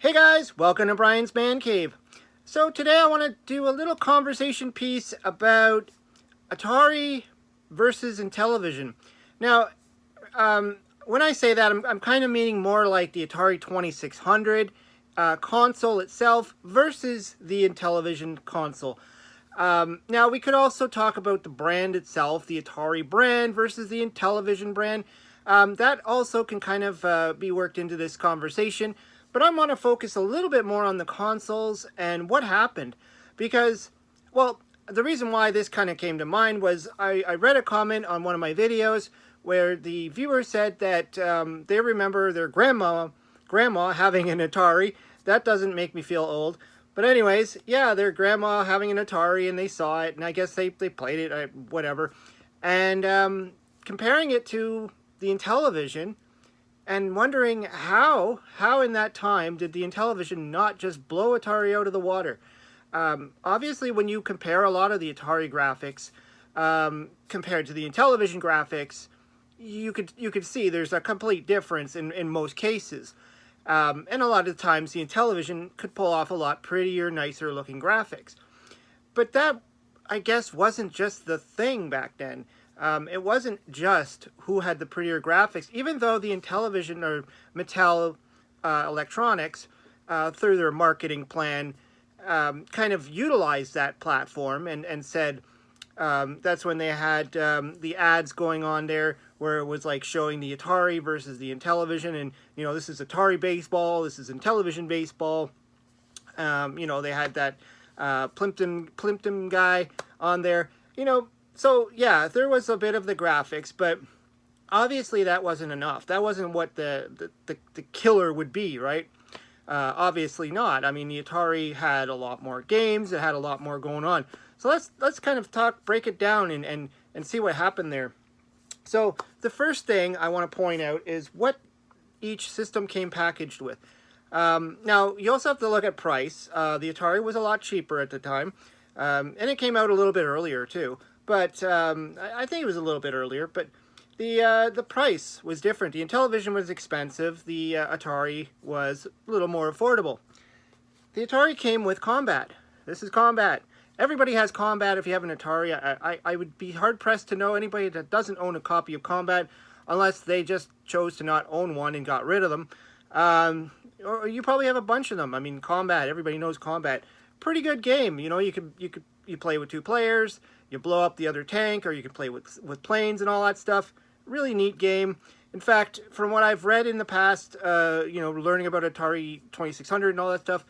Hey guys, welcome to Brian's Man Cave. So today I want to do a little conversation piece about Atari versus Intellivision. Now, when I say that, I'm kind of meaning more like the Atari 2600 console itself versus the Intellivision console. Now, we could also talk about the brand itself, the Atari brand versus the Intellivision brand. That also can kind of be worked into this conversation. But I want to focus a little bit more on the consoles and what happened. Because, well, the reason why this kind of came to mind was I read a comment on one of my videos where the viewer said that they remember their grandma having an Atari. That doesn't make me feel old. But anyways, yeah, their grandma having an Atari and they saw it, and I guess they played it, whatever. And comparing it to the Intellivision, and wondering how in that time did the Intellivision not just blow Atari out of the water. Obviously, when you compare a lot of the Atari graphics compared to the Intellivision graphics, you could see there's a complete difference in most cases. And a lot of times the Intellivision could pull off a lot prettier, nicer looking graphics. But that, I guess, wasn't just the thing back then. It wasn't just who had the prettier graphics, even though the Intellivision or Mattel Electronics, through their marketing plan, kind of utilized that platform and said, that's when they had the ads going on there where it was like showing the Atari versus the Intellivision, and this is Atari baseball, this is Intellivision baseball. They had that Plimpton guy on there. So yeah, there was a bit of the graphics, but obviously that wasn't enough. That wasn't what the killer would be, right? Obviously not. I mean, the Atari had a lot more games. It had a lot more going on. So let's kind of break it down and see what happened there. So the first thing I want to point out is what each system came packaged with. Now, you also have to look at price. The Atari was a lot cheaper at the time, and it came out a little bit earlier too. But I think it was a little bit earlier. But the price was different. The Intellivision was expensive. The Atari was a little more affordable. The Atari came with Combat. This is Combat. Everybody has Combat if you have an Atari. I would be hard-pressed to know anybody that doesn't own a copy of Combat unless they just chose to not own one and got rid of them. Or you probably have a bunch of them. I mean, Combat. Everybody knows Combat. Pretty good game. You play with two players. You blow up the other tank, or you can play with planes and all that stuff. Really neat game. In fact, from what I've read in the past, learning about Atari 2600 and all that stuff,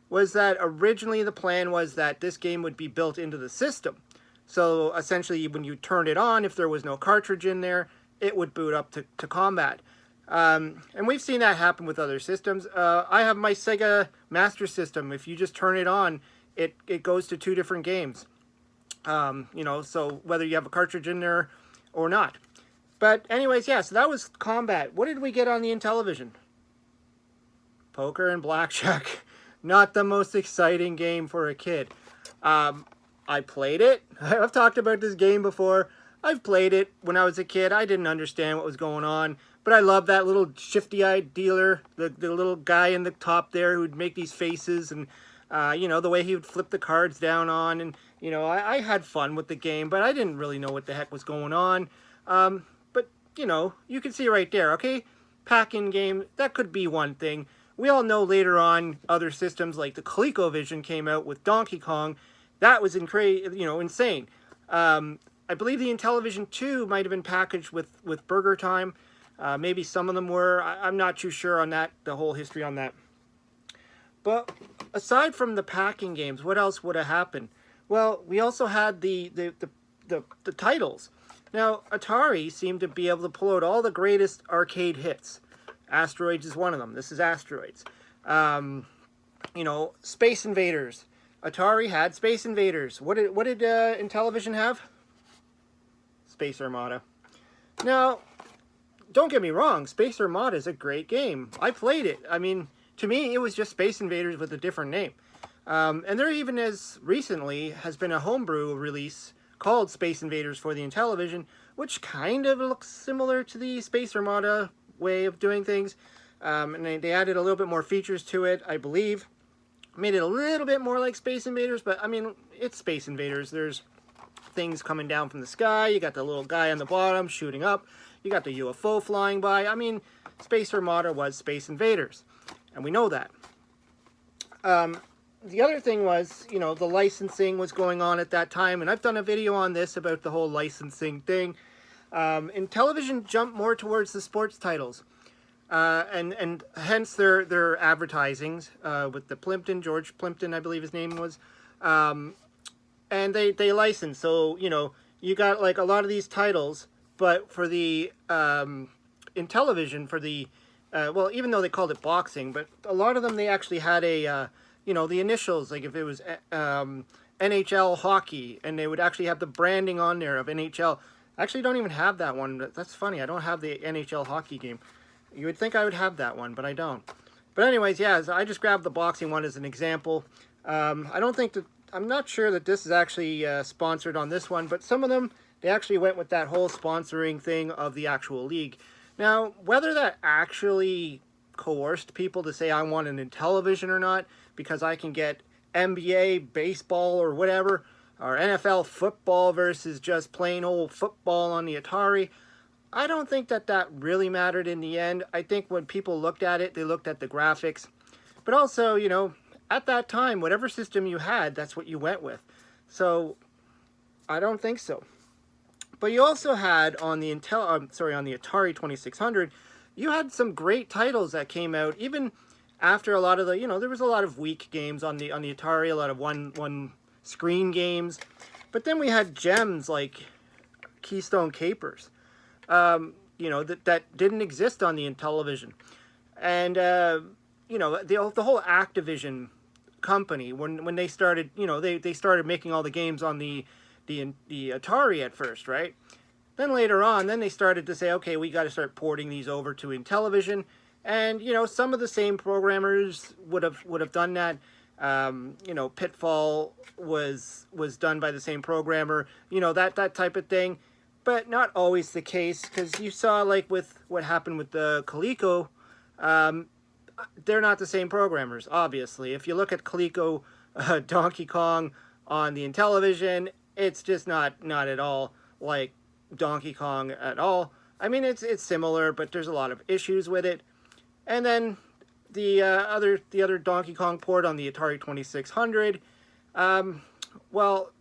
was that originally the plan was that this game would be built into the system. So essentially, when you turned it on, if there was no cartridge in there, it would boot up to Combat. And we've seen that happen with other systems. I have my Sega Master System. If you just turn it on, it goes to two different games. So whether you have a cartridge in there or not. But anyways, yeah, so that was Combat. What did we get on the Intellivision? Poker and Blackjack. Not the most exciting game for a kid. I played it. I've talked about this game before. I've played it when I was a kid. I didn't understand what was going on. But I love that little shifty-eyed dealer, the little guy in the top there who would make these faces, and the way he would flip the cards down on, and I had fun with the game, but I didn't really know what the heck was going on. But you can see right there, okay? Pack-in game, that could be one thing. We all know later on other systems like the ColecoVision came out with Donkey Kong. That was insane. I believe the Intellivision 2 might have been packaged with Burger Time. Maybe some of them were. I'm not too sure on that, the whole history on that. But aside from the packing games, what else would have happened? Well, we also had the titles. Now, Atari seemed to be able to pull out all the greatest arcade hits. Asteroids is one of them. This is Asteroids. Space Invaders. Atari had Space Invaders. What did Intellivision have? Space Armada. Now, don't get me wrong, Space Armada is a great game. I played it. I mean, to me, it was just Space Invaders with a different name. And there even as recently has been a homebrew release called Space Invaders for the Intellivision, which kind of looks similar to the Space Armada way of doing things. And they added a little bit more features to it, I believe. Made it a little bit more like Space Invaders, but I mean, it's Space Invaders. There's things coming down from the sky. You got the little guy on the bottom shooting up. You got the UFO flying by. I mean, Space Armada was Space Invaders, and we know that. The other thing was, you know, the licensing was going on at that time, and I've done a video on this about the whole licensing thing. Intellivision jumped more towards the sports titles, and hence their advertisings with the Plimpton, George Plimpton, I believe his name was, and they licensed. So, you know, you got like a lot of these titles, but for the Intellivision, for the well, even though they called it boxing, but a lot of them, they actually had a you know, the initials, like if it was NHL hockey, and they would actually have the branding on there of NHL. I actually don't even have that one. That's funny. I don't have the NHL hockey game. You would think I would have that one, but I don't. But anyways, yeah, so I just grabbed the boxing one as an example. I don't think that, I'm not sure that this is actually sponsored on this one, but some of them, they actually went with that whole sponsoring thing of the actual league. Now, whether that actually coerced people to say I want an Intellivision or not, because I can get NBA, baseball, or whatever, or NFL football versus just plain old football on the Atari, I don't think that that really mattered in the end. I think when people looked at it, they looked at the graphics. But also, you know, at that time, whatever system you had, that's what you went with. So, I don't think so. But you also had on the on the Atari 2600, you had some great titles that came out, even after a lot of the, you know, there was a lot of weak games on the Atari, a lot of one screen games. But then we had gems like Keystone Capers, you know, that didn't exist on the Intellivision. And, you know, the whole Activision company, when they started, you know, they started making all the games on the Atari at first, right? Then later on, then they started to say, okay, we got to start porting these over to Intellivision. And, you know, some of the same programmers would have done that. You know, Pitfall was done by the same programmer, you know, that type of thing. But not always the case, because you saw, like, with what happened with the Coleco, they're not the same programmers, obviously. If you look at Coleco Donkey Kong on the Intellivision, it's just not at all like Donkey Kong at all. I mean, it's similar, but there's a lot of issues with it. And then the other Donkey Kong port on the Atari 2600, well,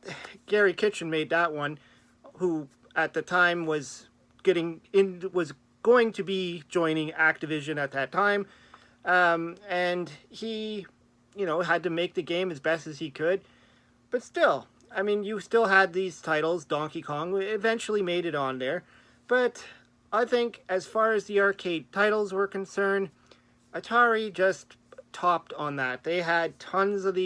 Gary Kitchen made that one, who at the time was going to be joining Activision at that time, and he, you know, had to make the game as best as he could. But still, I mean, you still had these titles. Donkey Kong eventually made it on there, but I think as far as the arcade titles were concerned, Atari just topped on that. They had tons of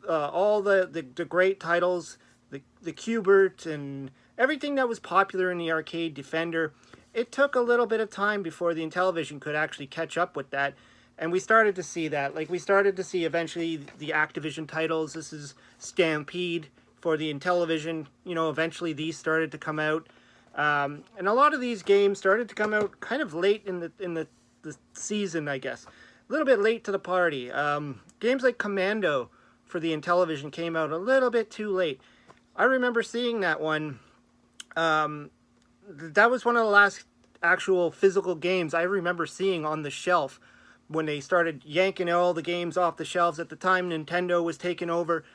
all the great titles, the Q*bert and everything that was popular in the arcade, Defender. It took a little bit of time before the Intellivision could actually catch up with that, and we started to see that. Like, we started to see eventually the Activision titles. This is Stampede for the Intellivision. You know, eventually these started to come out, and a lot of these games started to come out kind of late in the season, I guess. A little bit late to the party. Games like Commando for the Intellivision came out a little bit too late. I remember seeing that one. That was one of the last actual physical games I remember seeing on the shelf when they started yanking all the games off the shelves. At the time, Nintendo was taking over.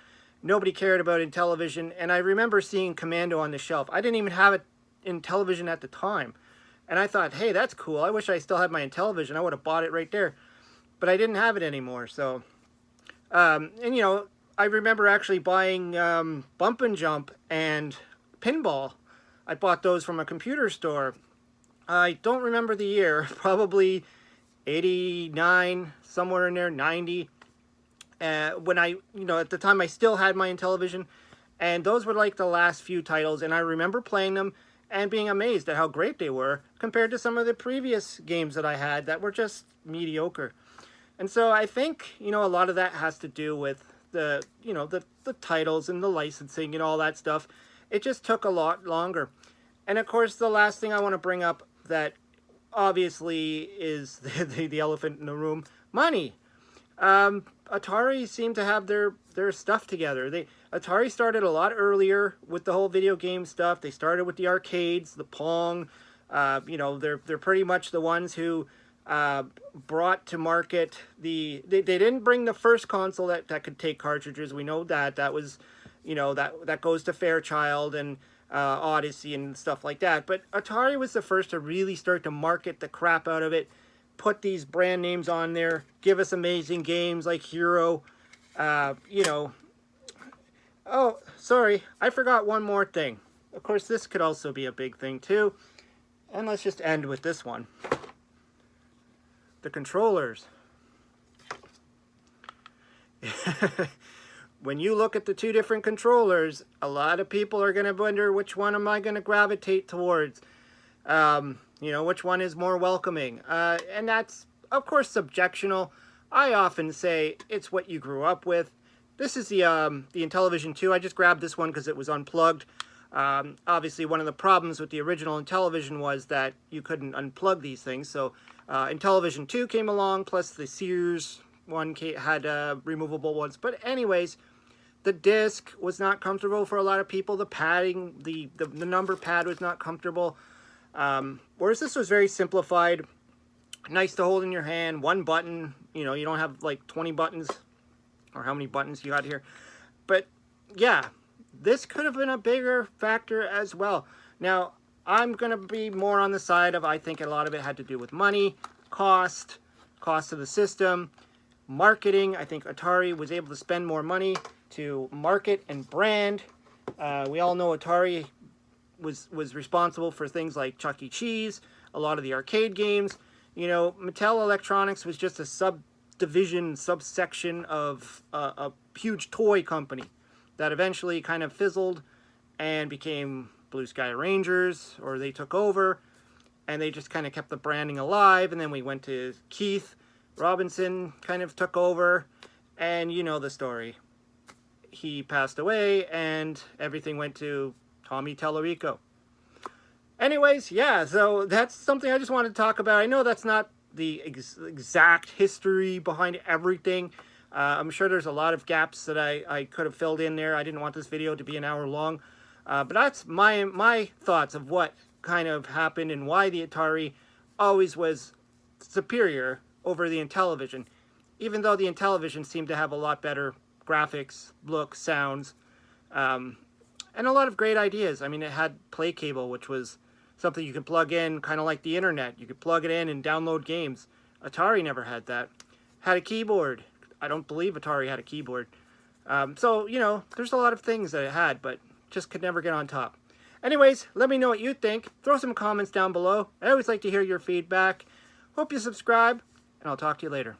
Nobody cared about Intellivision, and I remember seeing Commando on the shelf. I didn't even have it in television at the time. And I thought, hey, that's cool. I wish I still had my Intellivision. I would have bought it right there. But I didn't have it anymore. So, and you know, I remember actually buying Bump and Jump and Pinball. I bought those from a computer store. I don't remember the year. Probably 89, somewhere in there, 90. When I, you know, at the time I still had my Intellivision. And those were like the last few titles. And I remember playing them and being amazed at how great they were compared to some of the previous games that I had that were just mediocre. And so I think, you know, a lot of that has to do with the, you know, the titles and the licensing and all that stuff. It just took a lot longer. And of course, the last thing I want to bring up that obviously is the elephant in the room. Money. Atari seemed to have their stuff together. Atari started a lot earlier with the whole video game stuff. They started with the arcades, the Pong. You know, they're pretty much the ones who brought to market they didn't bring the first console that could take cartridges. We know that was, you know, that goes to Fairchild and Odyssey and stuff like that. But Atari was the first to really start to market the crap out of it, put these brand names on there, give us amazing games like Hero. You know, oh, sorry, I forgot one more thing. Of course, this could also be a big thing too. And let's just end with this one. The controllers. When you look at the two different controllers, a lot of people are going to wonder, which one am I going to gravitate towards? You know, which one is more welcoming? And that's, of course, subjectional. I often say it's what you grew up with. This is the Intellivision 2. I just grabbed this one because it was unplugged. Obviously, one of the problems with the original Intellivision was that you couldn't unplug these things. So Intellivision 2 came along, plus the Sears one had removable ones. But anyways, the disc was not comfortable for a lot of people. The padding, the number pad was not comfortable. Whereas this was very simplified, nice to hold in your hand, one button. You know, you don't have like 20 buttons, or how many buttons you got here. But yeah, this could have been a bigger factor as well. Now, I'm going to be more on the side of, I think a lot of it had to do with money, cost of the system, marketing. I think Atari was able to spend more money to market and brand. We all know Atari was responsible for things like Chuck E. Cheese, a lot of the arcade games. You know, Mattel Electronics was just a subsection of a huge toy company that eventually kind of fizzled and became Blue Sky Rangers, or they took over, and they just kind of kept the branding alive. And then we went to Keith Robinson, kind of took over, and you know the story. He passed away, and everything went to Tommy Tallarico. Anyways, yeah, so that's something I just wanted to talk about. I know that's not the exact history behind everything. I'm sure there's a lot of gaps that I could have filled in there. I didn't want this video to be an hour long. But that's my thoughts of what kind of happened and why the Atari always was superior over the Intellivision. Even though the Intellivision seemed to have a lot better graphics, look, sounds, and a lot of great ideas. I mean, it had play cable, which was something you could plug in, kind of like the internet. You could plug it in and download games. Atari never had that. Had a keyboard. I don't believe Atari had a keyboard. So, you know, there's a lot of things that it had, but just could never get on top. Anyways, let me know what you think. Throw some comments down below. I always like to hear your feedback. Hope you subscribe, and I'll talk to you later.